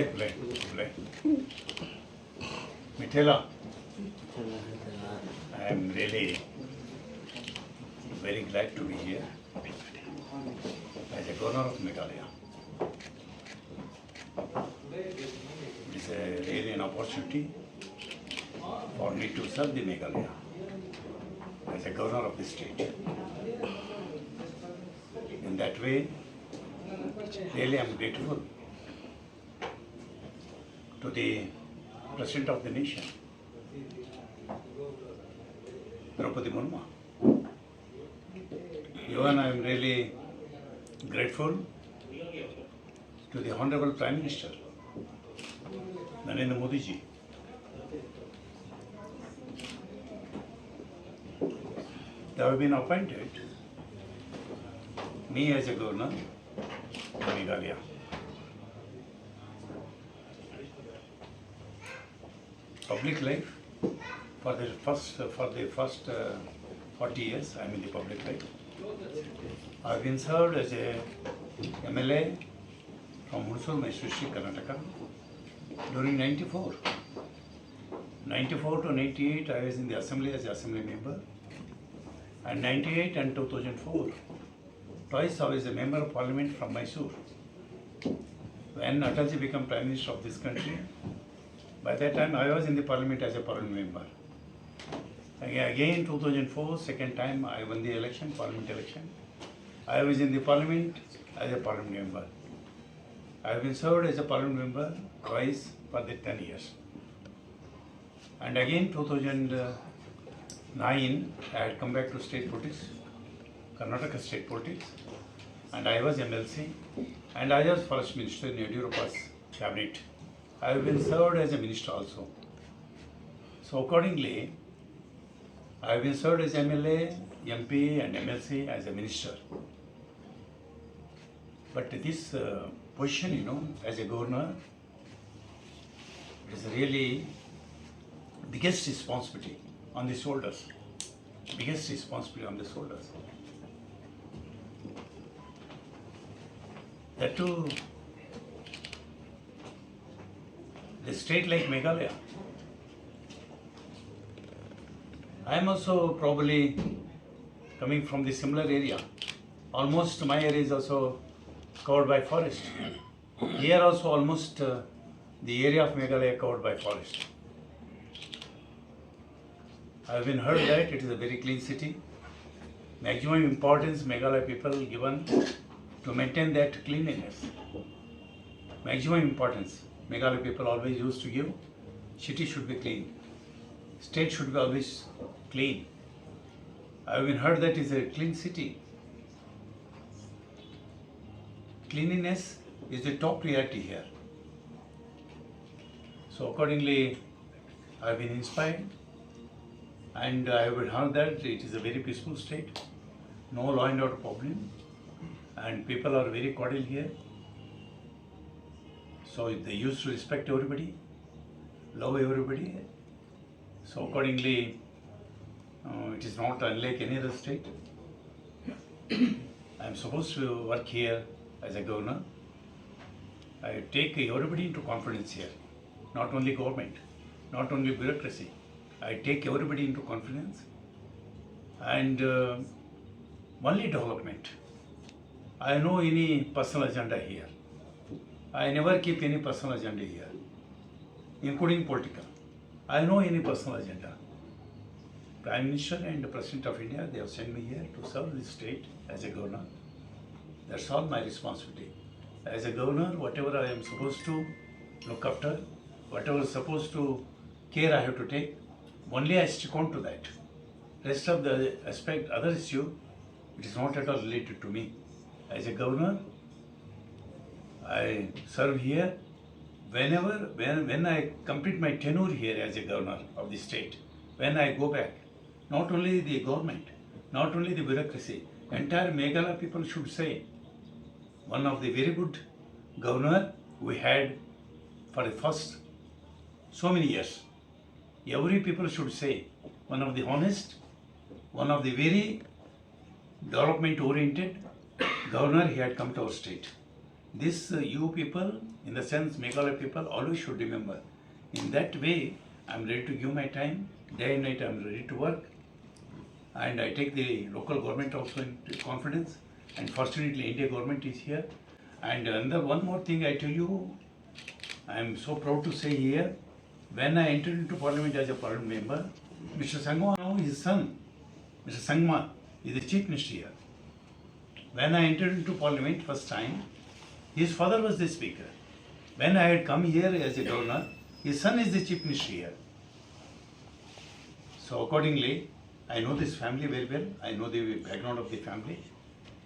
Play. Mithila, I am really very glad to be here as a governor of Meghalaya. It is really an opportunity for me to serve the Meghalaya as a governor of the state. In that way, really I am grateful to the President of the nation, Draupadi Murmu. Even I am really grateful to the Honorable Prime Minister, Narendra Modi ji. They have been appointed me as a governor of Meghalaya. Public life for the first 40 years I am in the public life. I have been served as a MLA from Hunsur, Mysore District, Karnataka during 94. 94 to 98 I was in the assembly as assembly member, and 98 and 2004 twice I was a member of parliament from Mysore. When Atalji became Prime Minister of this country, by that time I was in the parliament as a parliament member. Again 2004, second time I won the election, parliament election. I was in the parliament as a parliament member. I have been served as a parliament member twice for the 10 years. And again 2009 I had come back to state politics, Karnataka state politics, and I was MLC, and I was first minister in Ïaroh's cabinet. I have been served as a minister also. So accordingly, I have been served as MLA, MP and MLC as a minister. But this position, as a governor, is really biggest responsibility on the shoulders. Biggest responsibility on the shoulders. That too, a state like Meghalaya. I am also probably coming from the similar area. Almost my area is also covered by forest. Here also almost the area of Meghalaya covered by forest. I have been heard that it is a very clean city. Maximum importance Meghalaya people given to maintain that cleanliness. Maximum importance Meghalaya people always used to give. City should be clean. State should be always clean. I have been heard that it is a clean city. Cleanliness is the top priority here. So accordingly, I have been inspired, and I have heard that it is a very peaceful state, no law and order problem, and people are very cordial here. So they used to respect everybody, love everybody. So accordingly, it is not unlike any other state. I am supposed to work here as a governor. I take everybody into confidence here, not only government, not only bureaucracy. I take everybody into confidence, and only development. I know any personal agenda here. I never keep any personal agenda here, including political. I know any personal agenda. Prime Minister and the President of India, they have sent me here to serve this state as a governor. That's all my responsibility. As a governor, whatever I am supposed to look after, whatever supposed to care I have to take, only I stick on to that. Rest of the aspect, other issue, it is not at all related to me. As a governor, I serve here. When I complete my tenure here as a governor of the state, when I go back, not only the government, not only the bureaucracy, entire Meghalaya people should say, one of the very good governor we had for the first so many years. Every people should say, one of the honest, one of the very development oriented governor he had come to our state. This you people, in the sense Meghalaya people, always should remember. In that way, I'm ready to give my time. Day and night, I'm ready to work. And I take the local government also into confidence. And fortunately, India government is here. And another one more thing I tell you, I am so proud to say here, when I entered into parliament as a parliament member, Mr. Sangma, now his son, Mr. Sangma, is the chief minister here. When I entered into parliament first time, his father was the speaker. When I had come here as a governor, his son is the chief minister here. So accordingly, I know this family very well. I know the background of the family.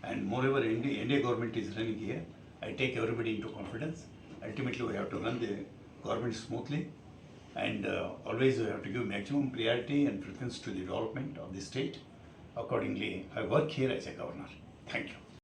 And moreover, India government is running here. I take everybody into confidence. Ultimately, we have to run the government smoothly. And always we have to give maximum priority and preference to the development of the state. Accordingly, I work here as a governor. Thank you.